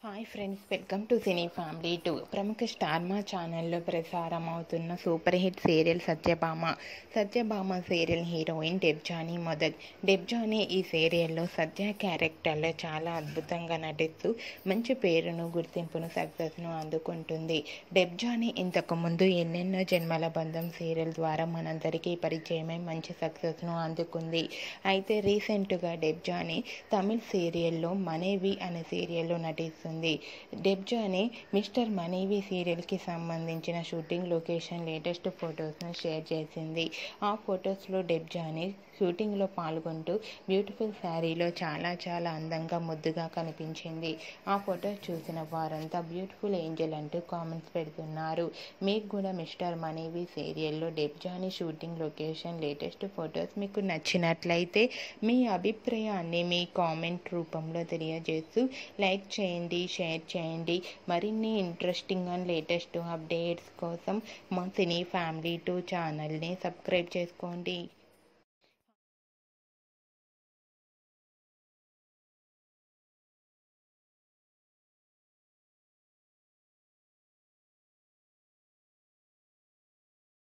Hi friends, welcome to cine family 2. ప్రముఖ star Maa ఛానల్లో ప్రసారం అవుతున్న super hit serial Satyabhama serial heroine Debjani మొదల్. డెబ్జానీ ఈ సీరియల్లో సత్య క్యారెక్టర్లో చాలా అద్భుతంగా నటిస్తూ మంచి పేరును, గుర్తింపును, సక్సెస్ను అందుకుంటుంది. డెబ్జానీ ఇంతకుముందు ఎన్నెన్నో జన్మల బంధం సీరియల్ ద్వారా మనందరికీ పరిచయమై మంచి సక్సెస్ను అందుకుంది. అయితే రీసెంట్గా డెబ్జానీ తమిళ్ సీరియల్లో మనేవి అనే సీరియల్లో నటిస్తుంది. డెబ్జానీ మిస్టర్ మనీవి సీరియల్కి సంబంధించిన షూటింగ్ లొకేషన్ లేటెస్ట్ ఫొటోస్ను షేర్ చేసింది. ఆ ఫొటోస్లో డెబ్జానీ షూటింగ్లో పాల్గొంటూ బ్యూటిఫుల్ శారీలో చాలా అందంగా, ముద్దుగా కనిపించింది. ఆ ఫొటోస్ చూసిన వారంతా బ్యూటిఫుల్ ఏంజల్ అంటూ కామెంట్స్ పెడుతున్నారు. మీకు కూడా మిస్టర్ మనీవి సీరియల్లో Debjani shooting location latest photos మీకు నచ్చినట్లయితే మీ అభిప్రాయాన్ని మీ కామెంట్ రూపంలో తెలియజేస్తూ లైక్ చేయండి, షేర్ చేయండి. మరిన్ని ఇంట్రెస్టింగ్ అండ్ లేటెస్ట్ అప్డేట్స్ కోసం మా సినీ ఫ్యామిలీ 2 ఛానల్ని సబ్స్క్రైబ్ చేసుకోండి.